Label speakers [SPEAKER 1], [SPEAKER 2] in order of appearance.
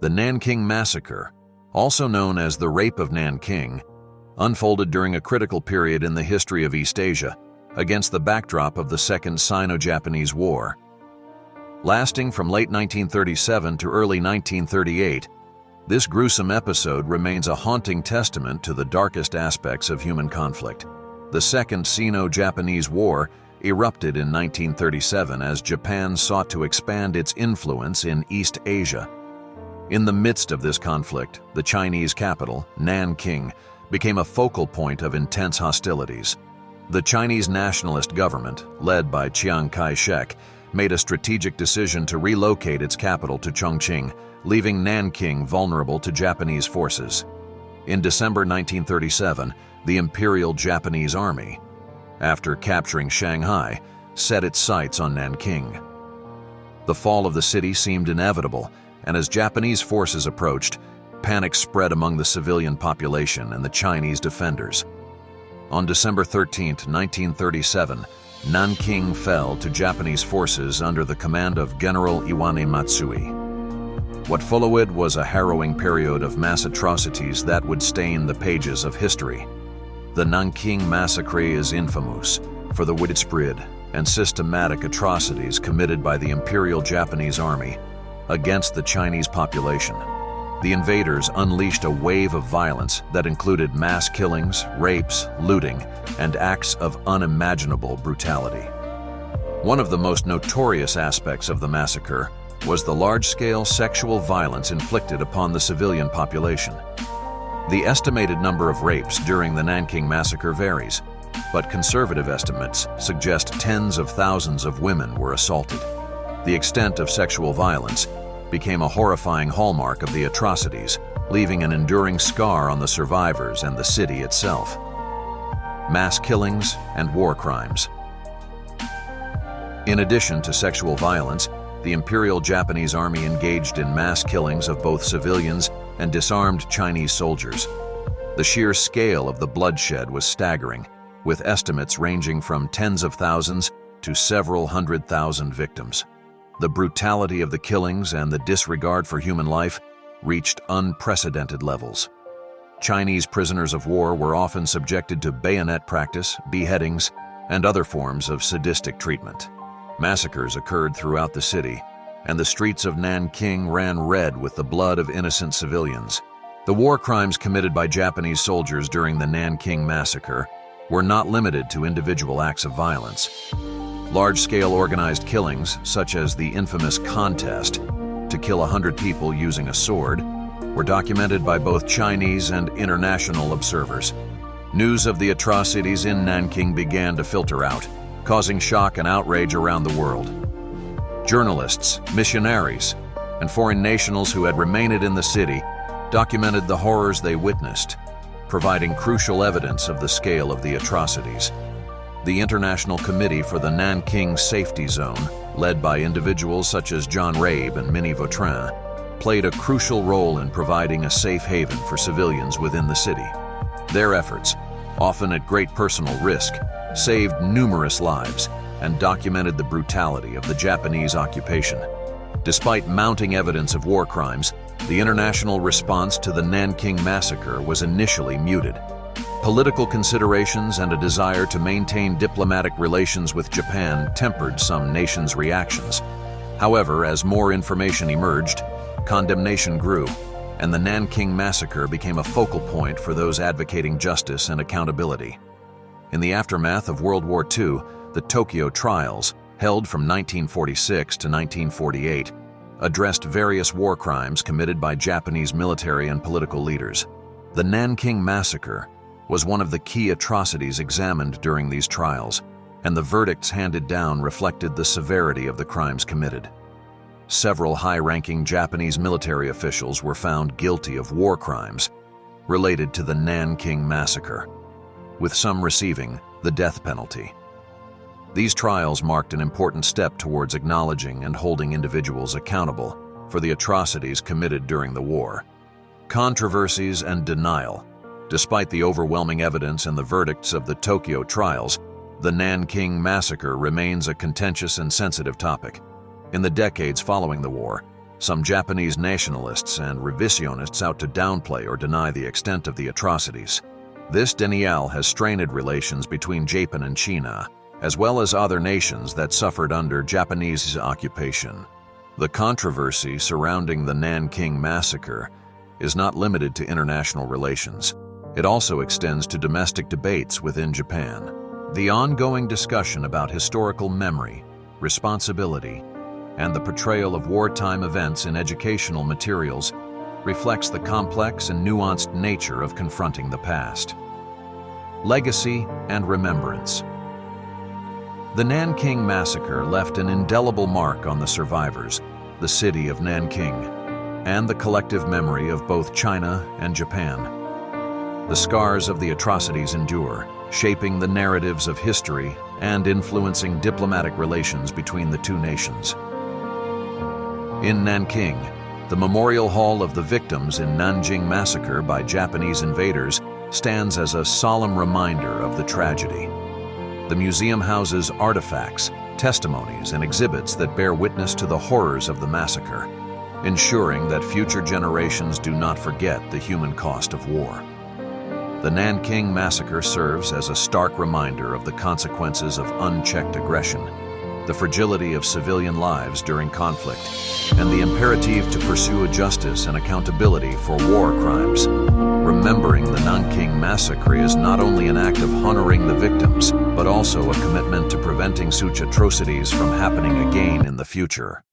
[SPEAKER 1] The Nanking Massacre, also known as the Rape of Nanking, unfolded during a critical period in the history of East Asia against the backdrop of the Second Sino-Japanese War. Lasting from late 1937 to early 1938, this gruesome episode remains a haunting testament to the darkest aspects of human conflict. The Second Sino-Japanese War erupted in 1937 as Japan sought to expand its influence in East Asia. In the midst of this conflict, the Chinese capital, Nanking, became a focal point of intense hostilities. The Chinese nationalist government, led by Chiang Kai-shek, made a strategic decision to relocate its capital to Chongqing, leaving Nanking vulnerable to Japanese forces. In December 1937, the Imperial Japanese Army, after capturing Shanghai, set its sights on Nanking. The fall of the city seemed inevitable, and as Japanese forces approached, panic spread among the civilian population and the Chinese defenders. On December 13, 1937, Nanking fell to Japanese forces under the command of General Iwane Matsui. What followed was a harrowing period of mass atrocities that would stain the pages of history. The Nanking Massacre is infamous for the widespread and systematic atrocities committed by the Imperial Japanese Army against the Chinese population. The invaders unleashed a wave of violence that included mass killings, rapes, looting, and acts of unimaginable brutality. One of the most notorious aspects of the massacre was the large-scale sexual violence inflicted upon the civilian population. The estimated number of rapes during the Nanking Massacre varies, but conservative estimates suggest tens of thousands of women were assaulted. The extent of sexual violence became a horrifying hallmark of the atrocities, leaving an enduring scar on the survivors and the city itself. Mass killings and war crimes. In addition to sexual violence, the Imperial Japanese Army engaged in mass killings of both civilians and disarmed Chinese soldiers. The sheer scale of the bloodshed was staggering, with estimates ranging from tens of thousands to several 100,000 victims. The brutality of the killings and the disregard for human life reached unprecedented levels. Chinese prisoners of war were often subjected to bayonet practice, beheadings, and other forms of sadistic treatment. Massacres occurred throughout the city, and the streets of Nanking ran red with the blood of innocent civilians. The war crimes committed by Japanese soldiers during the Nanking Massacre were not limited to individual acts of violence. Large-scale organized killings, such as the infamous contest to kill 100 people using a sword, were documented by both Chinese and international observers. News of the atrocities in Nanking began to filter out, causing shock and outrage around the world. Journalists, missionaries, and foreign nationals who had remained in the city documented the horrors they witnessed, providing crucial evidence of the scale of the atrocities. The International Committee for the Nanking Safety Zone, led by individuals such as John Rabe and Minnie Vautrin, played a crucial role in providing a safe haven for civilians within the city. Their efforts, often at great personal risk, saved numerous lives and documented the brutality of the Japanese occupation. Despite mounting evidence of war crimes, the international response to the Nanking Massacre was initially muted. Political considerations and a desire to maintain diplomatic relations with Japan tempered some nations' reactions. However, as more information emerged, condemnation grew, and the Nanking Massacre became a focal point for those advocating justice and accountability. In the aftermath of World War II, the Tokyo trials, held from 1946 to 1948, addressed various war crimes committed by Japanese military and political leaders. The Nanking Massacre was one of the key atrocities examined during these trials, and the verdicts handed down reflected the severity of the crimes committed. Several high-ranking Japanese military officials were found guilty of war crimes related to the Nanking Massacre, with some receiving the death penalty. These trials marked an important step towards acknowledging and holding individuals accountable for the atrocities committed during the war. Controversies and denial. Despite the overwhelming evidence and the verdicts of the Tokyo trials, the Nanking Massacre remains a contentious and sensitive topic. In the decades following the war, some Japanese nationalists and revisionists out to downplay or deny the extent of the atrocities. This denial has strained relations between Japan and China, as well as other nations that suffered under Japanese occupation. The controversy surrounding the Nanking Massacre is not limited to international relations. It also extends to domestic debates within Japan. The ongoing discussion about historical memory, responsibility, and the portrayal of wartime events in educational materials reflects the complex and nuanced nature of confronting the past. Legacy and remembrance. The Nanking Massacre left an indelible mark on the survivors, the city of Nanking, and the collective memory of both China and Japan. The scars of the atrocities endure, shaping the narratives of history and influencing diplomatic relations between the two nations. In Nanking, the Memorial Hall of the Victims in Nanking Massacre by Japanese invaders stands as a solemn reminder of the tragedy. The museum houses artifacts, testimonies, and exhibits that bear witness to the horrors of the massacre, ensuring that future generations do not forget the human cost of war. The Nanking Massacre serves as a stark reminder of the consequences of unchecked aggression, the fragility of civilian lives during conflict, and the imperative to pursue justice and accountability for war crimes. Remembering the Nanking Massacre is not only an act of honoring the victims, but also a commitment to preventing such atrocities from happening again in the future.